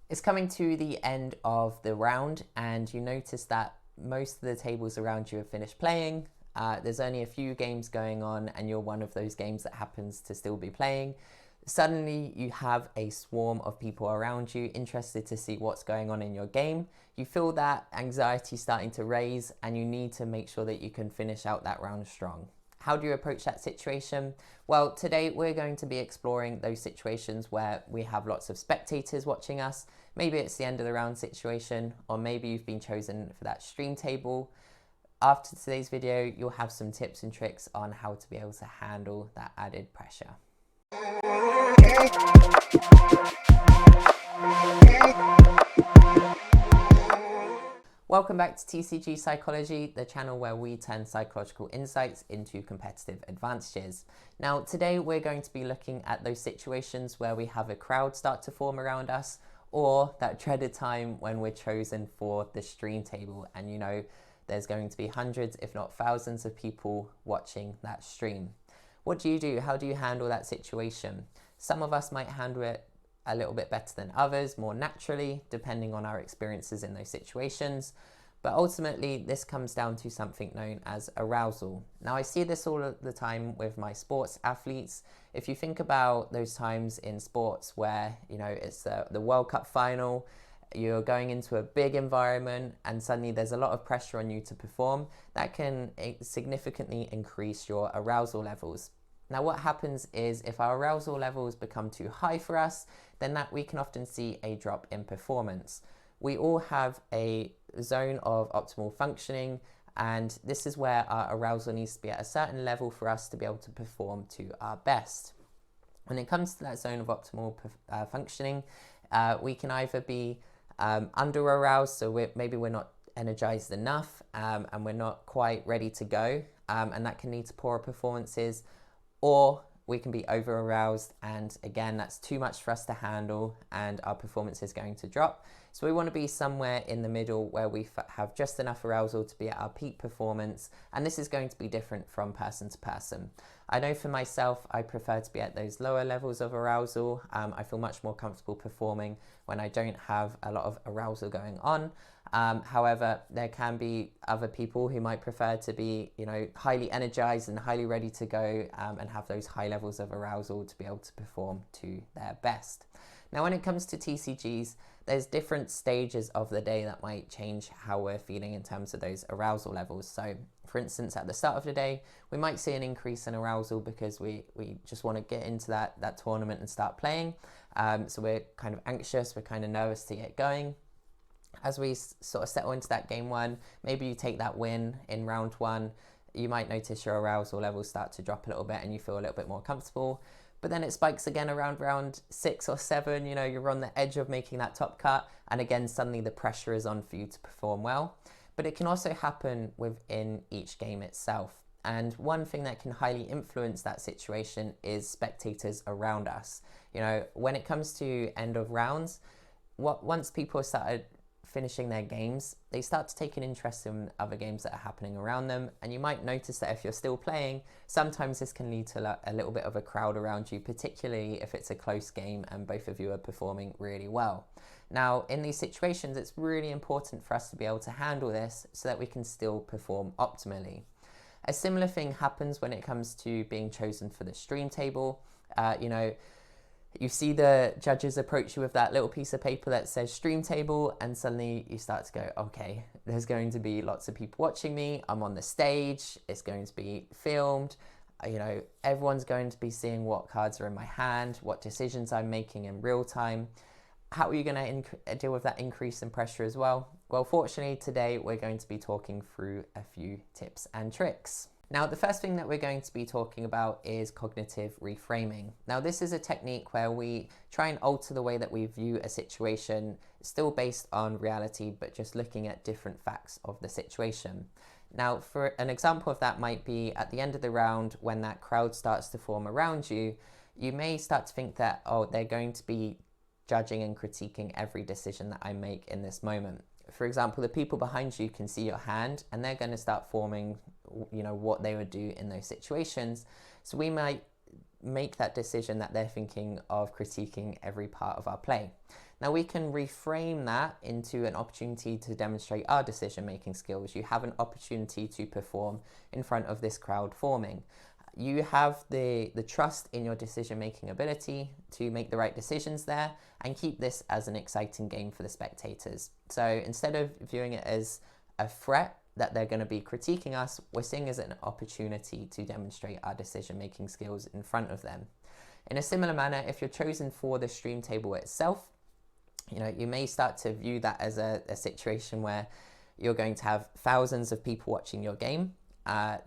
It's coming to the end of the round, and you notice that most of the tables around you have finished playing. There's only a few games going on, and you're one of those games that happens to still be playing. Suddenly, you have a swarm of people around you interested to see what's going on in your game. You feel that anxiety starting to raise, and you need to make sure that you can finish out that round strong. How do you approach that situation? Well, today we're going to be exploring those situations where we have lots of spectators watching us. Maybe it's the end of the round situation, or maybe you've been chosen for that stream table. After today's video, you'll have some tips and tricks on how to be able to handle that added pressure. Welcome back to TCG Psychology, the channel where we turn psychological insights into competitive advantages. Now, today we're going to be looking at those situations where we have a crowd start to form around us, or that dreaded time when we're chosen for the stream table, and you know there's going to be hundreds, if not thousands, of people watching that stream. What do you do? How do you handle that situation? Some of us might handle it a little bit better than others, more naturally, depending on our experiences in those situations. But ultimately, this comes down to something known as arousal. Now, I see this all the time with my sports athletes. If you think about those times in sports where, you know, it's the World Cup final, you're going into a big environment and suddenly there's a lot of pressure on you to perform, that can significantly increase your arousal levels. Now, what happens is if our arousal levels become too high for us, then we can often see a drop in performance. We all have a zone of optimal functioning, and this is where our arousal needs to be at a certain level for us to be able to perform to our best. When it comes to that zone of optimal functioning, we can either be under aroused, so maybe we're not energized enough and we're not quite ready to go, and that can lead to poorer performances, or we can be over aroused, and again, that's too much for us to handle and our performance is going to drop. So we want to be somewhere in the middle where we have just enough arousal to be at our peak performance, and this is going to be different from person to person. I know for myself, I prefer to be at those lower levels of arousal. I feel much more comfortable performing when I don't have a lot of arousal going on. However, there can be other people who might prefer to be, you know, highly energized and highly ready to go and have those high levels of arousal to be able to perform to their best. Now, when it comes to TCGs, there's different stages of the day that might change how we're feeling in terms of those arousal levels. So, for instance, at the start of the day, we might see an increase in arousal because we just want to get into that tournament and start playing. So we're kind of anxious, we're kind of nervous to get going. As we sort of settle into that game one, maybe you take that win in round one, you might notice your arousal levels start to drop a little bit and you feel a little bit more comfortable. But then it spikes again around round 6 or 7, you know, you're on the edge of making that top cut, and again, suddenly the pressure is on for you to perform well. But it can also happen within each game itself. And one thing that can highly influence that situation is spectators around us. You know, when it comes to end of rounds, once people have started finishing their games, they start to take an interest in other games that are happening around them, and you might notice that if you're still playing, sometimes this can lead to a little bit of a crowd around you, particularly if it's a close game and both of you are performing really well. Now, in these situations, it's really important for us to be able to handle this so that we can still perform optimally. A similar thing happens when it comes to being chosen for the stream table. You know, you see the judges approach you with that little piece of paper that says stream table, and suddenly you start to go, okay, there's going to be lots of people watching me, I'm on the stage, it's going to be filmed, you know, everyone's going to be seeing what cards are in my hand, what decisions I'm making in real time. How are you going to deal with that increase in pressure as well? Well, fortunately today we're going to be talking through a few tips and tricks. Now, the first thing that we're going to be talking about is cognitive reframing. Now, this is a technique where we try and alter the way that we view a situation, still based on reality, but just looking at different facts of the situation. Now, for an example of that might be at the end of the round, when that crowd starts to form around you, you may start to think that, oh, they're going to be judging and critiquing every decision that I make in this moment. For example, the people behind you can see your hand and they're going to start forming, you know, what they would do in those situations. So we might make that decision that they're thinking of critiquing every part of our play. Now we can reframe that into an opportunity to demonstrate our decision-making skills. You have an opportunity to perform in front of this crowd forming. You have the trust in your decision-making ability to make the right decisions there and keep this as an exciting game for the spectators. So instead of viewing it as a threat that they're going to be critiquing us, we're seeing it as an opportunity to demonstrate our decision-making skills in front of them. In a similar manner, if you're chosen for the stream table itself, you may start to view that as a situation where you're going to have thousands of people watching your game.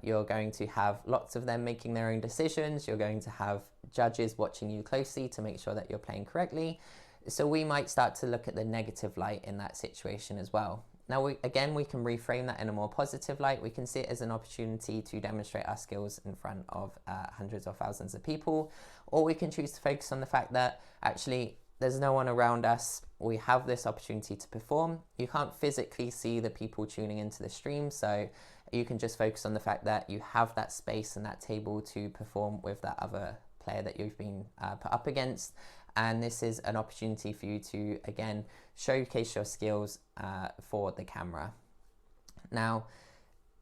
You're going to have lots of them making their own decisions. You're going to have judges watching you closely to make sure that you're playing correctly. So we might start to look at the negative light in that situation as well. Now, we can reframe that in a more positive light. We can see it as an opportunity to demonstrate our skills in front of hundreds or thousands of people. Or we can choose to focus on the fact that actually there's no one around us. We have this opportunity to perform. You can't physically see the people tuning into the stream, so you can just focus on the fact that you have that space and that table to perform with that other player that you've been put up against. And this is an opportunity for you to, again, showcase your skills for the camera. Now,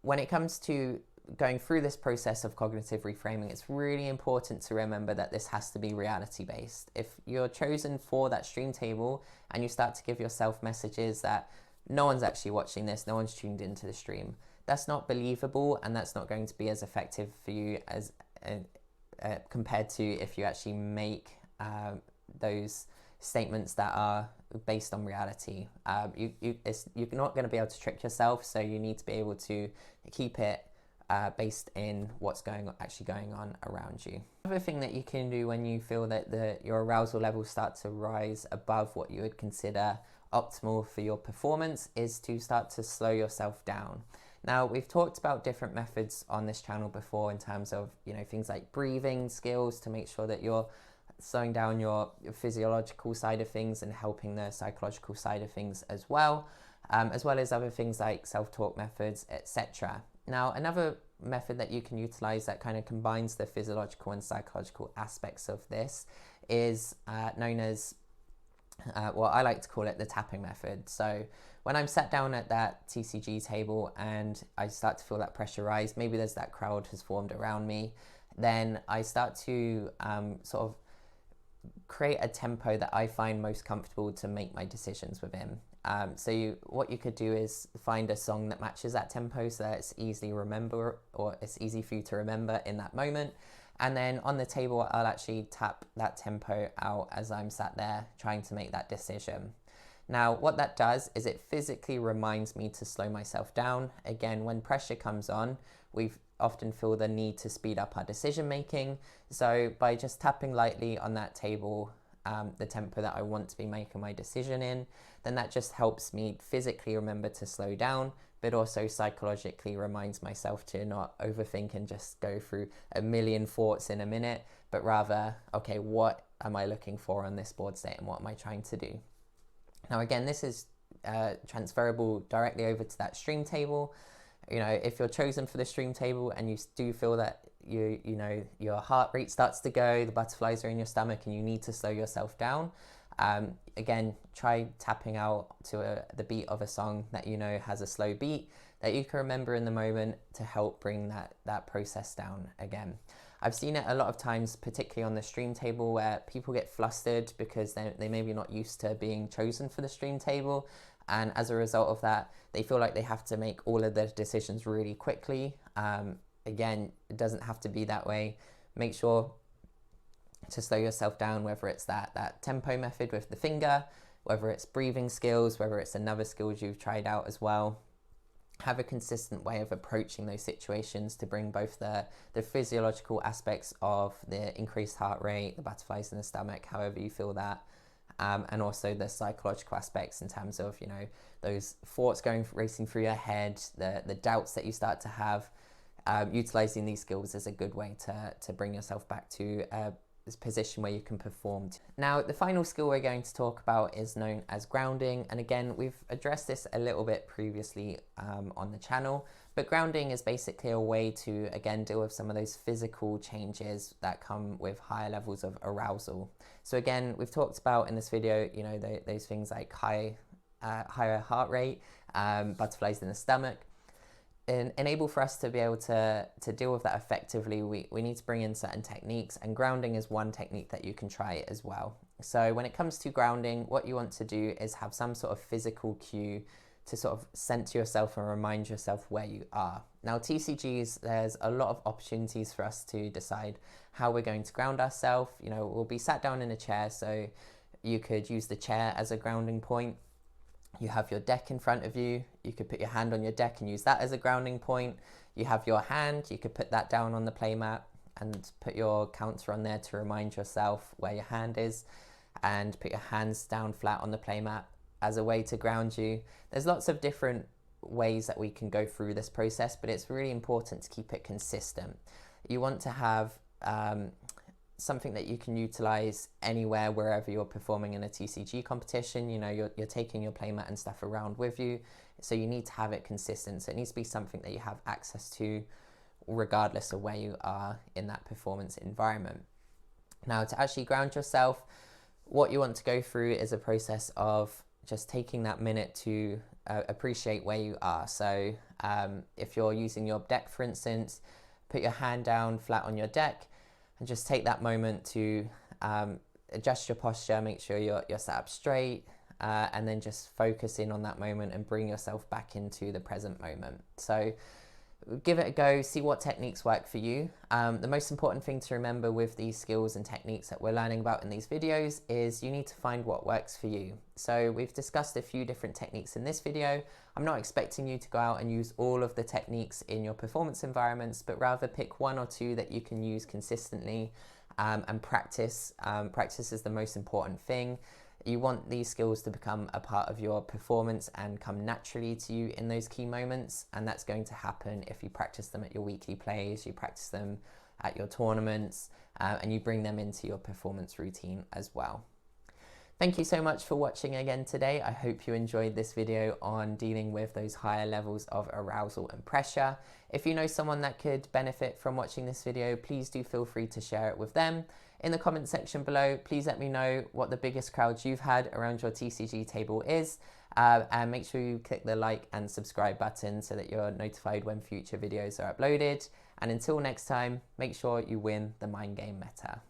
when it comes to going through this process of cognitive reframing, it's really important to remember that this has to be reality-based. If you're chosen for that stream table and you start to give yourself messages that no one's actually watching this, no one's tuned into the stream, that's not believable, and that's not going to be as effective for you as compared to if you actually make those statements that are based on reality. You're not going to be able to trick yourself, so you need to be able to keep it based in what's actually going on around you. Another thing that you can do when you feel that your arousal levels start to rise above what you would consider optimal for your performance is to start to slow yourself down. Now, we've talked about different methods on this channel before in terms of things like breathing skills to make sure that you're slowing down your physiological side of things and helping the psychological side of things as well as other things like self-talk methods, etc. Now, another method that you can utilize that kind of combines the physiological and psychological aspects of this is known as, well, I like to call it the tapping method. So when I'm sat down at that TCG table and I start to feel that pressure rise, maybe there's that crowd has formed around me, then I start to sort of create a tempo that I find most comfortable to make my decisions within. What you could do is find a song that matches that tempo so that it's easy for you to remember in that moment. And then on the table, I'll actually tap that tempo out as I'm sat there trying to make that decision. Now, what that does is it physically reminds me to slow myself down. Again, when pressure comes on, we often feel the need to speed up our decision making. So by just tapping lightly on that table, the tempo that I want to be making my decision in, then that just helps me physically remember to slow down, but also psychologically reminds myself to not overthink and just go through a million thoughts in a minute, but rather, okay, what am I looking for on this board state and what am I trying to do? Now, again, this is transferable directly over to that stream table. If you're chosen for the stream table and you do feel that your heart rate starts to go, the butterflies are in your stomach and you need to slow yourself down, again, try tapping out to the beat of a song that has a slow beat that you can remember in the moment to help bring that process down again. I've seen it a lot of times, particularly on the stream table, where people get flustered because they maybe not used to being chosen for the stream table, and as a result of that, they feel like they have to make all of their decisions really quickly. Again, it doesn't have to be that way. Make sure to slow yourself down, whether it's that tempo method with the finger, whether it's breathing skills, whether it's another skills you've tried out as well. Have a consistent way of approaching those situations to bring both the physiological aspects of the increased heart rate, the butterflies in the stomach, however you feel that, and also the psychological aspects in terms of those thoughts racing through your head, the doubts that you start to have. Utilizing these skills is a good way to bring yourself back to position where you can perform. Now, the final skill we're going to talk about is known as grounding. And again, we've addressed this a little bit previously on the channel, but grounding is basically a way to, again, deal with some of those physical changes that come with higher levels of arousal. So again, we've talked about in this video, you know, those things like higher heart rate, butterflies in the stomach. Enable for us to be able to deal with that effectively, we need to bring in certain techniques, and grounding is one technique that you can try as well. So when it comes to grounding, what you want to do is have some sort of physical cue to sort of center yourself and remind yourself where you are. Now, TCGs, there's a lot of opportunities for us to decide how we're going to ground ourselves. You know, we'll be sat down in a chair, so you could use the chair as a grounding point. You have your deck in front of you. You could put your hand on your deck and use that as a grounding point. You have your hand. You could put that down on the playmat and put your counter on there to remind yourself where your hand is, and put your hands down flat on the playmat as a way to ground you. There's lots of different ways that we can go through this process, but it's really important to keep it consistent. You want to have something that you can utilize anywhere, wherever you're performing in a TCG competition. You know, you're taking your playmat and stuff around with you, so you need to have it consistent. So it needs to be something that you have access to regardless of where you are in that performance environment. Now, to actually ground yourself, what you want to go through is a process of just taking that minute to appreciate where you are. So if you're using your deck, for instance, put your hand down flat on your deck and just take that moment to adjust your posture, make sure you're sat up straight, and then just focus in on that moment and bring yourself back into the present moment. So give it a go, see what techniques work for you. The most important thing to remember with these skills and techniques that we're learning about in these videos is you need to find what works for you. So we've discussed a few different techniques in this video. I'm not expecting you to go out and use all of the techniques in your performance environments, but rather pick one or two that you can use consistently and practice. Practice is the most important thing. You want these skills to become a part of your performance and come naturally to you in those key moments, and that's going to happen if you practice them at your weekly plays, you practice them at your tournaments, and you bring them into your performance routine as well. Thank you so much for watching again today. I hope you enjoyed this video on dealing with those higher levels of arousal and pressure. If you know someone that could benefit from watching this video, please do feel free to share it with them. In the comment section below, please let me know what the biggest crowd you've had around your TCG table is, and make sure you click the like and subscribe button so that you're notified when future videos are uploaded. And until next time, make sure you win the mind game meta.